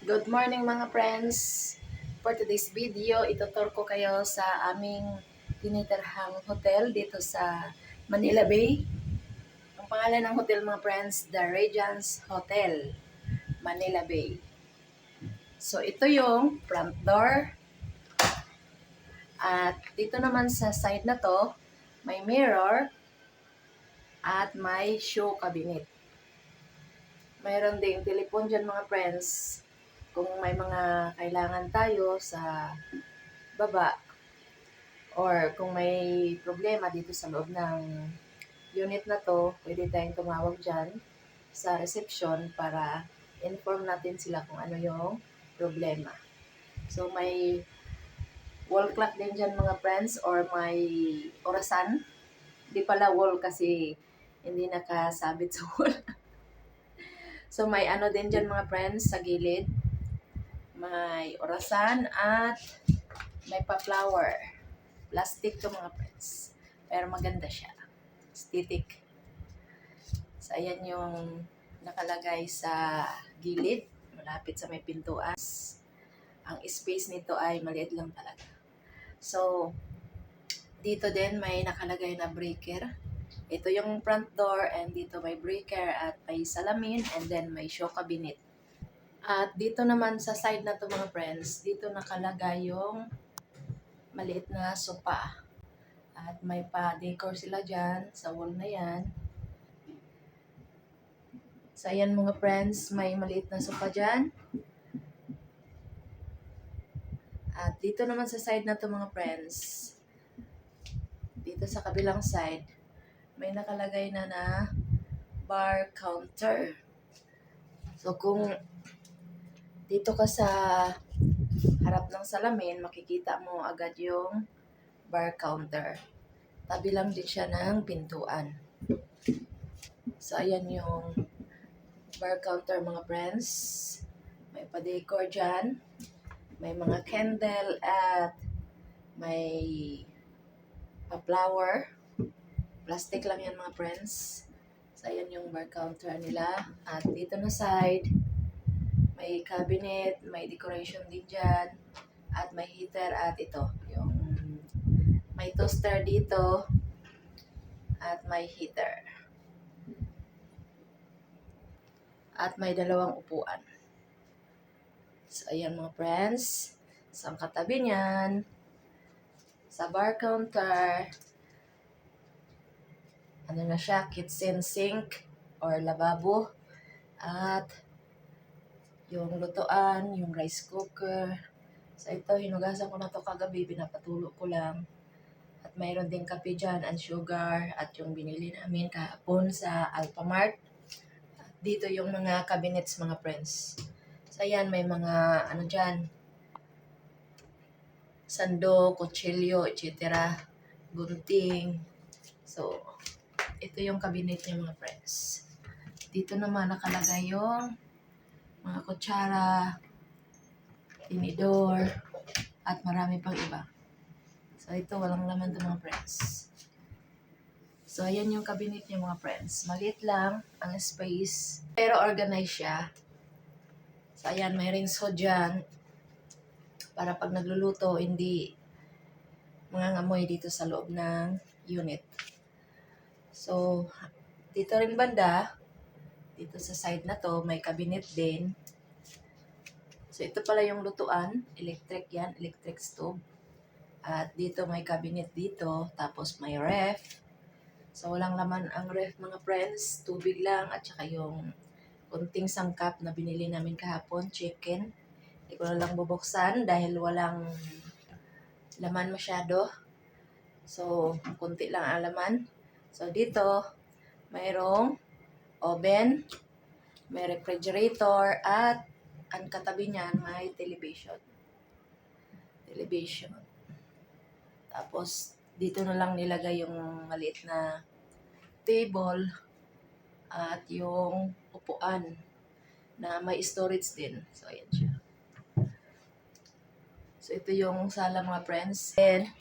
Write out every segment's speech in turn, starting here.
Good morning mga friends! For today's video, itutur ko kayo sa aming tinitirhang hotel dito sa Manila Bay. Ang pangalan ng hotel mga friends, The Regents Hotel, Manila Bay. So ito yung front door. At dito naman sa side na to, may mirror at may show cabinet. Mayroon ding telepon dyan mga friends kung may mga kailangan tayo sa baba or kung may problema dito sa loob ng unit na to, pwede tayong tumawag dyan sa reception para inform natin sila kung ano yung problema. So may wall clock din dyan mga friends or may orasan. Di pala wall kasi hindi nakasabit sa wall. So may ano din dyan mga friends sa gilid. May orasan at may pa-flower. Plastic to mga friends. Pero maganda siya. Aesthetic. So, ayan yung nakalagay sa gilid. Malapit sa may pintuan. Ang space nito ay maliit lang talaga. So, dito din may nakalagay na breaker. Ito yung front door and dito may breaker at may salamin and then may show cabinet. At dito naman sa side na to mga friends, dito nakalagay yung maliit na sopa. At may pa-decor sila dyan sa wall na yan. So, ayan mga friends, may maliit na sofa dyan. At dito naman sa side na to mga friends, dito sa kabilang side, may nakalagay na bar counter. So, kung dito ka sa harap ng salamin, makikita mo agad yung bar counter. Tabi lang din siya ng pintuan. So, ayan yung bar counter mga friends. May pa-decor dyan. May mga candle at may pa-flower. Plastic lang yan mga friends. So, ayan yung bar counter nila. At dito na side, may cabinet, may decoration din dyan. At may heater at ito, yung may toaster dito. At may heater. At may dalawang upuan. So, ayan mga friends. So, ang katabi niyan, sa bar counter, ano na siya, kitchen sink or lababo. At yung lutuan, yung rice cooker. So, ito, hinugasan ko na to kagabi, pinapatulo ko lang. At mayroon din kape dyan and sugar at yung binili namin kahapon sa Alphamart. At dito yung mga cabinets mga friends. So, ayan, may mga ano dyan, sando, kutsilyo, etc. Gunting. So, ito yung cabinet niya mga friends. Dito naman nakalagay yung mga kutsara, tinidor, at marami pang iba. So, ito walang laman to mga friends. So, ayan yung cabinet niya mga friends. Maliit lang ang space, pero organized siya. So, ayan, may rinse hood dyan para pag nagluluto, hindi mangangamoy dito sa loob ng unit. So, dito rin banda, dito sa side na to, may cabinet din. So, ito pala yung lutuan. Electric yan, electric stove. At dito may cabinet dito, tapos may ref. So, walang laman ang ref mga friends. Tubig lang at saka yung kunting sangkap na binili namin kahapon, chicken. Hindi ko na lang bubuksan dahil walang laman masyado. So, kunti lang ang laman. So, dito, mayroong oven, may refrigerator, at ang katabi niyan may television. Tapos, dito na lang nilagay yung maliit na table at yung upuan na may storage din. So, ayan siya. So, ito yung sala mga friends. And,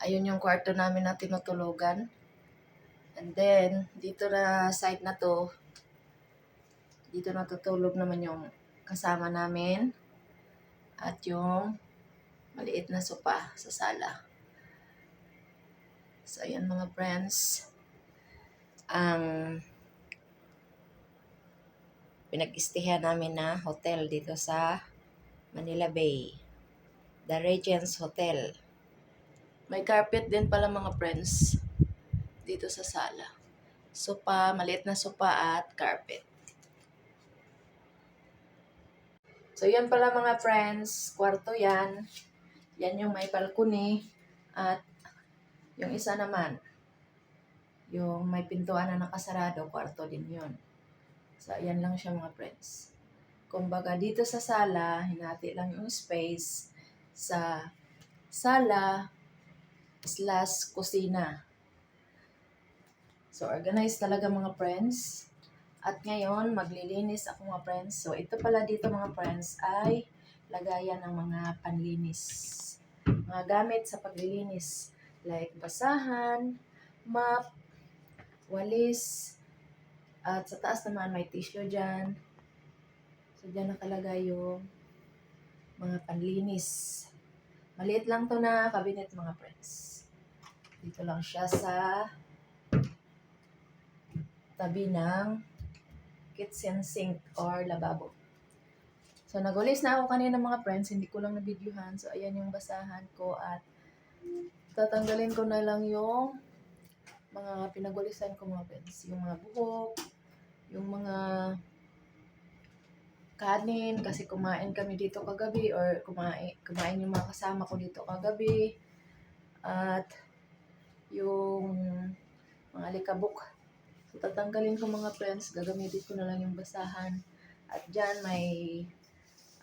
ayun yung kwarto namin na tinutulugan. And then, dito na side na to, Dito natutulog naman yung kasama namin at yung maliit na sopa sa sala. So, ayan mga friends, ang pinag-istihan namin na hotel dito sa Manila Bay, The Regents Hotel. May carpet din pala mga friends dito sa sala. Sopa, maliit na sopa at carpet. So, yan pala mga friends, kwarto yan. Yan yung may balcony at yung isa naman, yung may pintuan na nakasarado, kwarto din yun. So, ayan lang siya mga friends. Kumbaga, dito sa sala, hinati lang yung space sa sala/kusina. So, organized talaga mga friends. At ngayon, maglilinis ako mga friends. So, ito pala dito mga friends ay lagayan ng mga panlinis. Mga gamit sa paglilinis. Like basahan, mop, walis, at sa taas naman may tissue dyan. So, dyan nakalagay yung mga panlinis. Maliit lang to na cabinet mga friends. Dito lang siya sa tabi ng kitchen sink or lababo. So, nagulis na ako kanina mga friends. Hindi ko lang na-videohan. So, ayan yung basahan ko at tatanggalin ko na lang yung mga pinagulisan ko mga friends. Yung mga buhok, yung mga kanin kasi kumain kami dito kagabi or kumain yung mga kasama ko dito kagabi. At yung mga likabok. So, tatanggalin ko mga friends. Gagamitin ko na lang yung basahan. At dyan may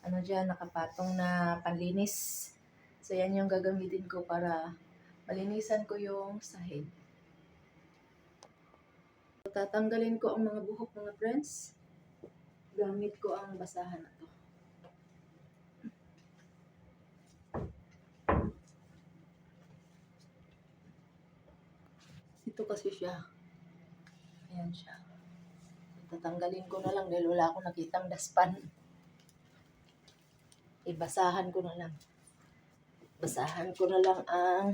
nakapatong na panlinis. So, yan yung gagamitin ko para malinisan ko yung sahig. So, tatanggalin ko ang mga buhok mga friends. Gamit ko ang basahan na to. Ito kasi siya. Ayan siya. Tatanggalin ko na lang dahil wala akong nakitang daspan. Ibasahan ko na lang. Basahan ko na lang ang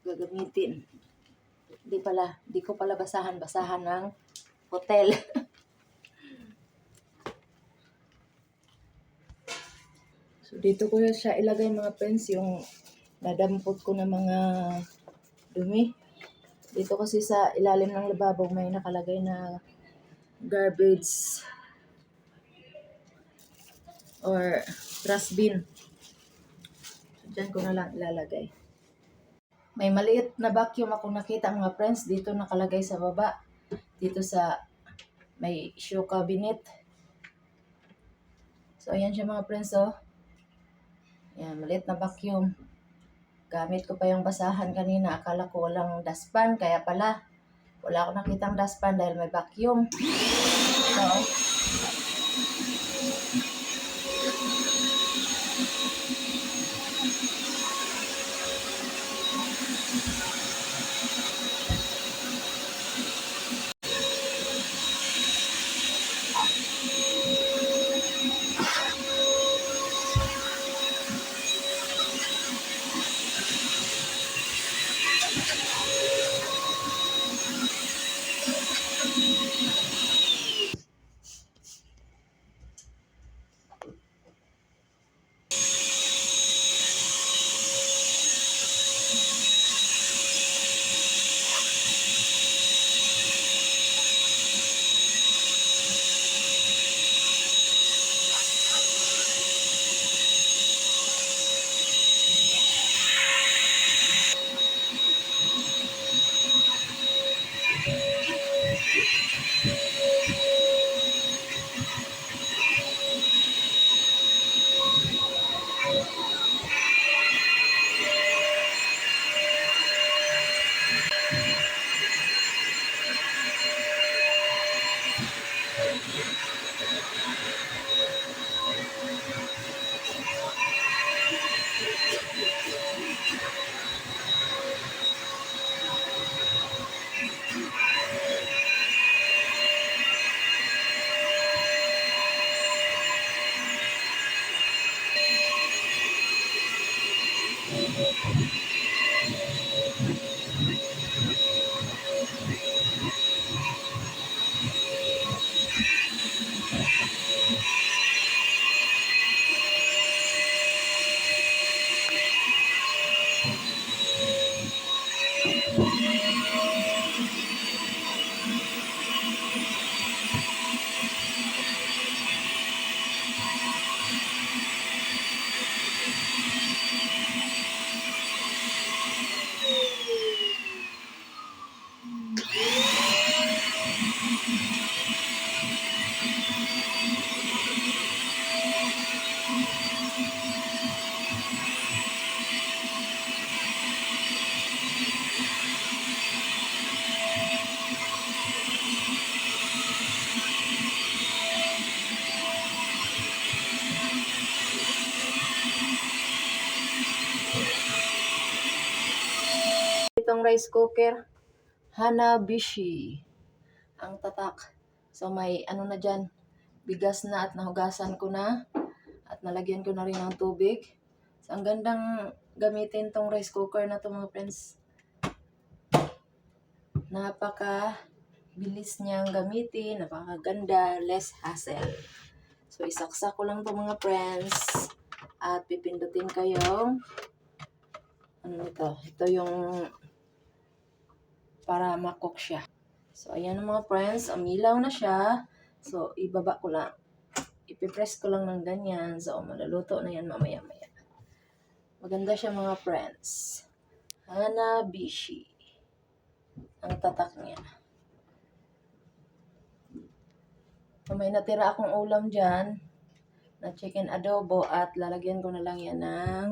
gagamitin. Di ko pala basahan ng hotel. So, dito ko siya ilagay mga friends, yung nadampot ko na mga dumi. Dito kasi sa ilalim ng lababo may nakalagay na garbage or trash bin. So, dyan ko na lang ilalagay. May maliit na vacuum ako nakita mga friends. Dito nakalagay sa baba. Dito sa may shoe cabinet. So, ayan siya mga friends, oh. Ayan, maliit na vacuum. Gamit ko pa yung basahan kanina. Akala ko walang dustpan. Kaya pala, wala akong nakitang dustpan dahil may vacuum. So, Itong rice cooker, Hanabishi ang tatak. So may ano na dyan, bigas na at nahugasan ko na at nalagyan ko na rin ng tubig. So ang gandang gamitin tong rice cooker na to mga friends. Napaka bilis niyang gamitin, napakaganda, less hassle. So isaksak ko lang to mga friends at pipindutin kayong ano nito, ito yung para makook siya. So, ayan mga friends, umilaw na siya. So, ibaba ko lang. Ipipress ko lang ng ganyan. So, maluluto na yan mamaya-maya. Maganda siya mga friends. Hanabishi. Ang tatak niya. So, may natira akong ulam dyan na chicken adobo at lalagyan ko na lang yan ng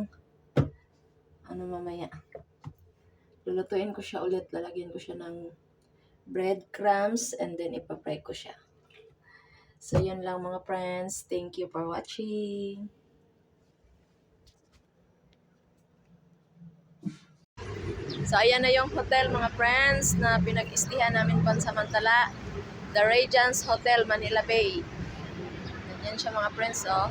ano mamaya. Lulutuin ko siya ulit. Lalagyan ko siya ng breadcrumbs and then ipapray ko siya. So, yun lang mga friends. Thank you for watching. So, ayan na yung hotel mga friends na pinag-istihan namin pansamantala. The Regents Hotel, Manila Bay. Ganyan siya mga friends, oh.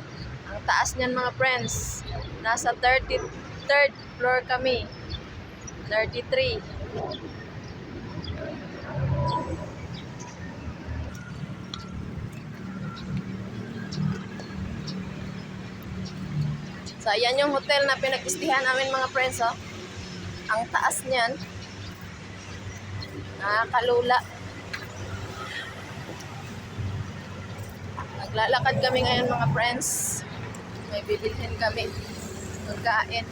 Ang taas niyan mga friends. Nasa 33rd floor kami. 33. So, ayan yung hotel na pinag-istihan namin mga friends, oh. Ang taas niyan. Nakakalula. Naglalakad kami ngayon mga friends. May bibilhin kami. Pagkain.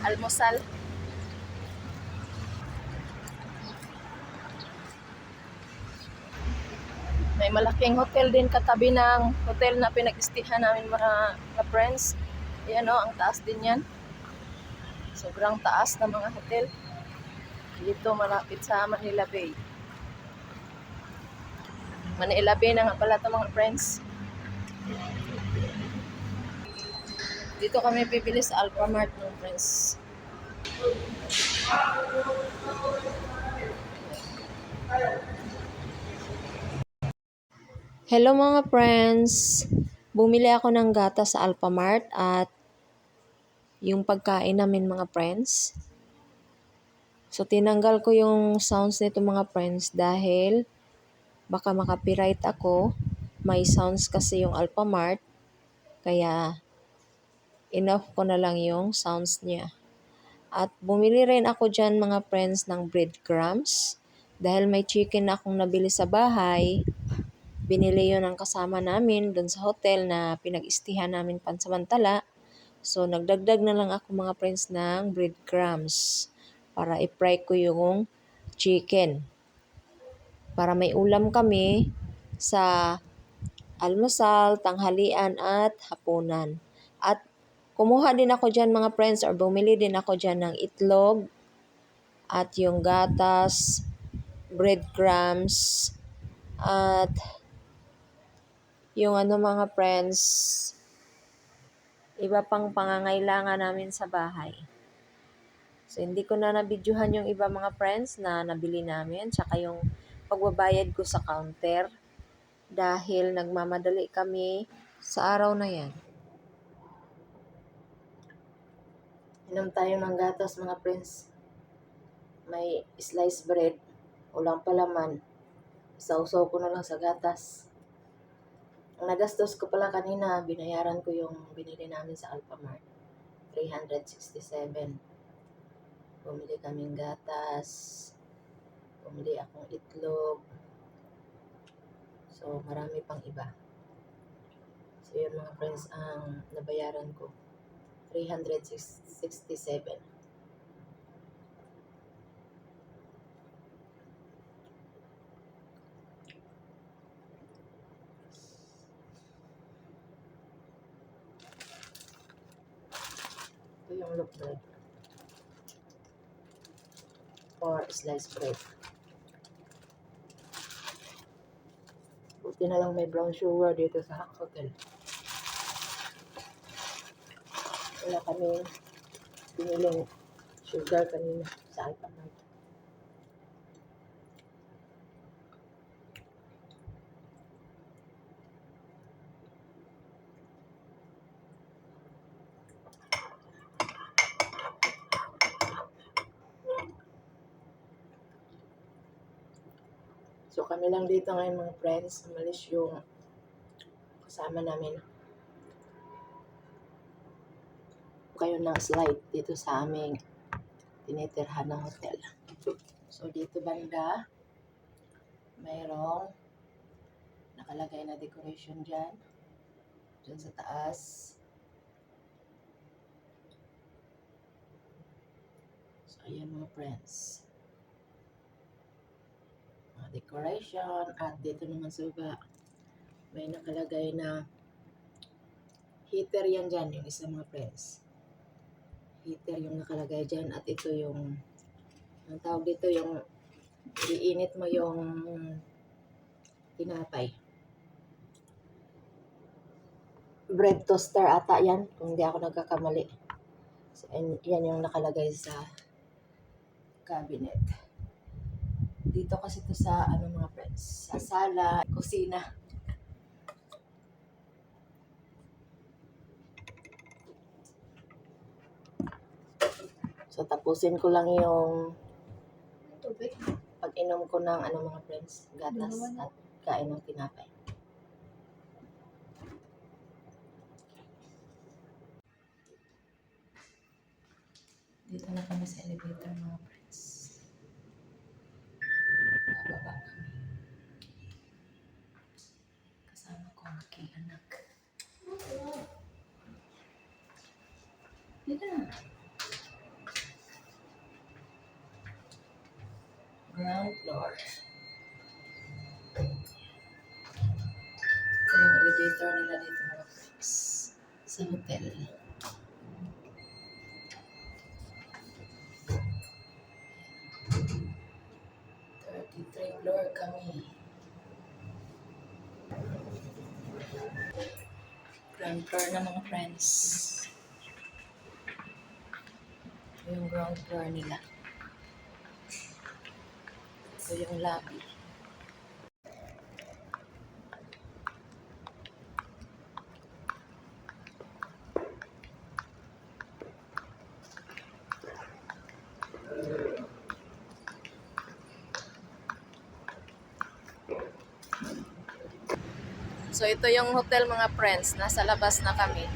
Almusal. May malaking hotel din katabi ng hotel na pinag-istihan namin mga friends. Ayan o, ang taas din yan. Sobrang taas ng mga hotel. Dito malapit sa Manila Bay. Manila Bay na nga pala ito mga friends. Dito kami bibili sa Alphamart mga friends. Hello mga friends! Bumili ako ng gata sa Alphamart at yung pagkain namin mga friends. So tinanggal ko yung sounds nito mga friends dahil baka makapiright ako. May sounds kasi yung Alphamart kaya enough ko na lang yung sounds niya. At bumili rin ako dyan mga friends ng breadcrumbs dahil may chicken akong nabili sa bahay. Binili yun ang kasama namin dun sa hotel na pinag-istihan namin pansamantala. So, nagdagdag na lang ako mga friends ng breadcrumbs para i-fry ko yung chicken. Para may ulam kami sa almusal, tanghalian at hapunan. At kumuha din ako dyan mga friends or bumili din ako dyan ng itlog at yung gatas, breadcrumbs, at yung ano mga friends, iba pang pangangailangan namin sa bahay. So, hindi ko na nabidyohan yung iba mga friends na nabili namin, tsaka yung pagbabayad ko sa counter dahil nagmamadali kami sa araw na yan. Inom tayo ng gatas mga friends. May sliced bread. Walang palaman. Sausaw ko na lang sa gatas. Ang nagastos ko pala kanina, binayaran ko yung binili namin sa Alphamart. 367. Bumili kaming gatas. Bumili akong itlog. So, marami pang iba. So, yun mga friends, ang nabayaran ko. 367. Ito yung loaf bread. Or sliced bread. Buti na lang may brown sugar dito sa hotel. Wala kami piniling sugar kanina sa Alphamart. So kami lang dito ngayon mga friends. Umalis yung kasama namin. Kayo ng slide dito sa aming tinitirhan ng hotel. So dito banda, mayroong nakalagay na decoration dyan. Dyan sa taas. So ayan mga friends. Mga decoration. At dito naman sa baba, may nakalagay na heater yan dyan. Yung isa mga friends. Heater yung nakalagay dyan. At ito yung, ang tawag dito yung iinit mo yung tinapay. Bread toaster ata yan, kung hindi ako nagkakamali. So, yan yung nakalagay sa cabinet. Dito kasi ito sa, mga friends, sa sala, kusina. So, tapusin ko lang yung pag-inom ko ng, mga friends, gatas at kain ng tinapay. Dito na kami sa elevator mga friends. Bababa kami. Kasama ko ang aking anak. Dito na. Ground floor. Ito yung elevator nila dito mga friends. Sa hotel. 33 floor kami. Ground floor na mga friends. Ito yung ground floor nila. Ito yung lobby. So ito yung hotel mga friends. Nasa labas na kami.